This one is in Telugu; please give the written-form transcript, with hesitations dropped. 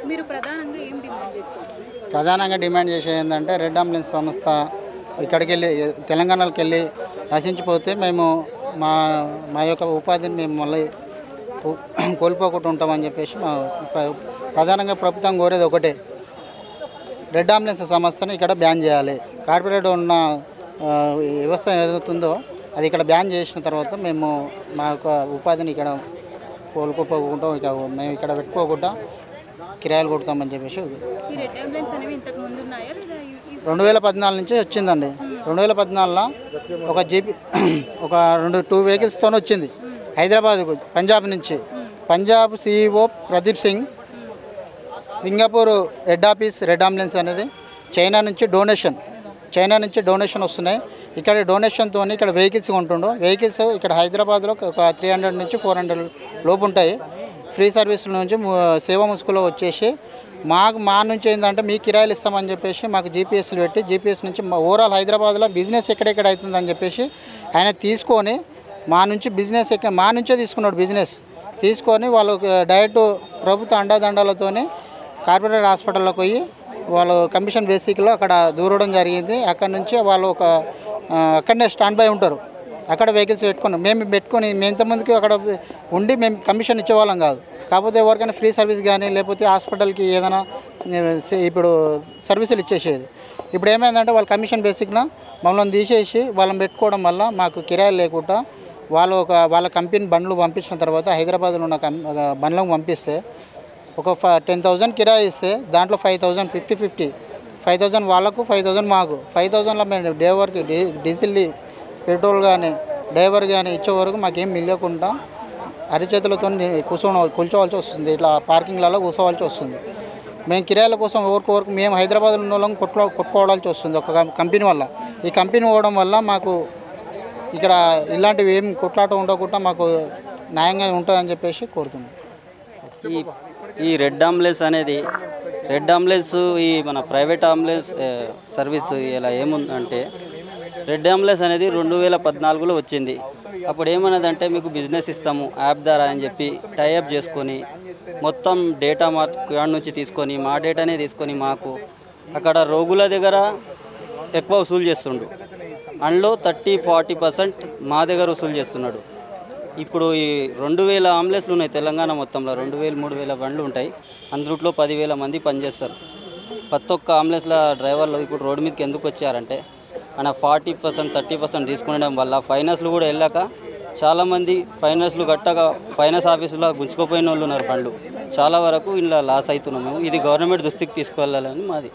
మీరు ప్రధానంగా ఏం డిమాండ్ చేస్తారు? ప్రధానంగా డిమాండ్ చేసేది ఏంటంటే రెడ్ అంబులెన్స్ సంస్థ ఇక్కడికి వెళ్ళి తెలంగాణకి వెళ్ళి నశించిపోతే మేము మా మా యొక్క ఉపాధిని మేము మళ్ళీ కోల్పోకుండా ఉంటామని చెప్పేసి మా ప్రధానంగా ప్రభుత్వం కోరేది ఒకటే, రెడ్ అంబులెన్స్ సంస్థను ఇక్కడ బ్యాన్ చేయాలి. కార్పొరేట్ ఉన్న వ్యవస్థ ఏదవుతుందో అది ఇక్కడ బ్యాన్ చేసిన తర్వాత మేము మా యొక్క ఉపాధిని ఇక్కడ కోల్పోకుండా మేము ఇక్కడ పెట్టుకోకుండా కిరాయిలు కొడతామని చెప్పేసి. 2014 నుంచి వచ్చిందండి. 2014లో ఒక జీపీ ఒక 2 వెహికల్స్తో వచ్చింది హైదరాబాద్కు పంజాబ్ నుంచి. Punjab CEO Pradeep Singh, Singapore head office red ambulance అనేది చైనా నుంచి డొనేషన్ వస్తున్నాయి. ఇక్కడ డొనేషన్తో ఇక్కడ వెహికల్స్ కొంటుండో వెహికల్స్ ఇక్కడ హైదరాబాద్లో ఒక 300 నుంచి 400 లోపు ఉంటాయి. ఫ్రీ సర్వీసుల నుంచి సేవా ముసుగులో వచ్చేసి మా నుంచి ఏంటంటే మీ కిరాయిలు ఇస్తామని చెప్పేసి మాకు జీపీఎస్లు పెట్టి జీపీఎస్ నుంచి ఓవరాల్ హైదరాబాద్లో బిజినెస్ ఎక్కడెక్కడ అవుతుందని చెప్పేసి ఆయన తీసుకొని మా నుంచే తీసుకున్నాడు. బిజినెస్ తీసుకొని వాళ్ళు డైరెక్ట్ ప్రభుత్వ అండాదండాలతోనే కార్పొరేట్ హాస్పిటల్లోకి పోయి వాళ్ళు కమిషన్ బేసిక్లో అక్కడ దూరడం జరిగింది. అక్కడ నుంచి వాళ్ళు అక్కడనే స్టాండ్ బై ఉంటారు. అక్కడ వెహికల్స్ పెట్టుకొని మేము ఇంతమందికి అక్కడ ఉండి మేము కమిషన్ ఇచ్చేవాళ్ళం కాదు. కాకపోతే ఎవరికైనా ఫ్రీ సర్వీస్ కానీ లేకపోతే హాస్పిటల్కి ఏదైనా ఇప్పుడు సర్వీసులు ఇచ్చేసేది. ఇప్పుడు ఏమైందంటే వాళ్ళ కమిషన్ బేసిక్న మమ్మల్ని తీసేసి వాళ్ళని పెట్టుకోవడం వల్ల మాకు కిరాయిలు లేకుండా వాళ్ళ కంపెనీ బండ్లు పంపించిన తర్వాత హైదరాబాద్లో ఉన్న బండ్లకు పంపిస్తే ఒక 10,000 కిరాయి ఇస్తే దాంట్లో 5,000 50-50 5,000 వాళ్ళకు 5,000 మాకు. 5,000లో మేము డ్రైవర్కి డీజిల్ పెట్రోల్ కానీ డ్రైవర్ కానీ ఇచ్చే వరకు మాకేం మిగలకుండా అరిచేతులతో కూర్చోవాల్సి వస్తుంది. ఇట్లా పార్కింగ్లలో కూర్చోవాల్సి వస్తుంది. మేము కిరాయిల కోసం ఎవరికి మేము హైదరాబాద్లో ఉన్న వాళ్ళని కొట్టుకోవాల్సి వస్తుంది ఒక కంపెనీ వల్ల. ఈ కంపెనీ పోవడం వల్ల మాకు ఇక్కడ ఇలాంటివి ఏం కొట్లాట ఉండకుండా మాకు న్యాయంగా ఉంటుందని చెప్పేసి కోరుతున్నాం. ఈ రెడ్ అంబులెన్స్ ఈ మన ప్రైవేట్ అంబులెన్స్ సర్వీస్ ఇలా ఏముందంటే, రెడ్ అంబులెన్స్ అనేది 2014లో వచ్చింది. అప్పుడు ఏమన్నదంటే మీకు బిజినెస్ ఇస్తాము యాప్ ద్వారా అని చెప్పి టైఅప్ చేసుకొని మొత్తం డేటా మా నుంచి తీసుకొని మా డేటానే తీసుకొని మాకు అక్కడ రోగుల దగ్గర ఎక్కువ వసూలు చేస్తుండు. అందులో 30-40% మా దగ్గర వసూలు చేస్తున్నాడు. ఇప్పుడు ఈ 2,000 అంబులెన్స్లు ఉన్నాయి తెలంగాణ మొత్తంలో. 2,000-3,000 బండ్లు ఉంటాయి. అందులో 10,000 మంది పనిచేస్తారు. ప్రతి ఒక్క అంబులెన్స్ల డ్రైవర్లు ఇప్పుడు రోడ్డు మీదకి ఎందుకు వచ్చారంటే ఆయన 40%-30% తీసుకునడం వల్ల ఫైనాన్స్లు కూడా వెళ్ళాక చాలామంది ఫైనాన్స్లు కట్టగా ఫైనాన్స్ ఆఫీసులో గుంజుకుపోయిన వాళ్ళు ఉన్నారు బండ్లు. చాలా వరకు ఇలా లాస్ అవుతున్నాము. ఇది గవర్నమెంట్ దృష్టికి తీసుకువెళ్ళాలని మాది.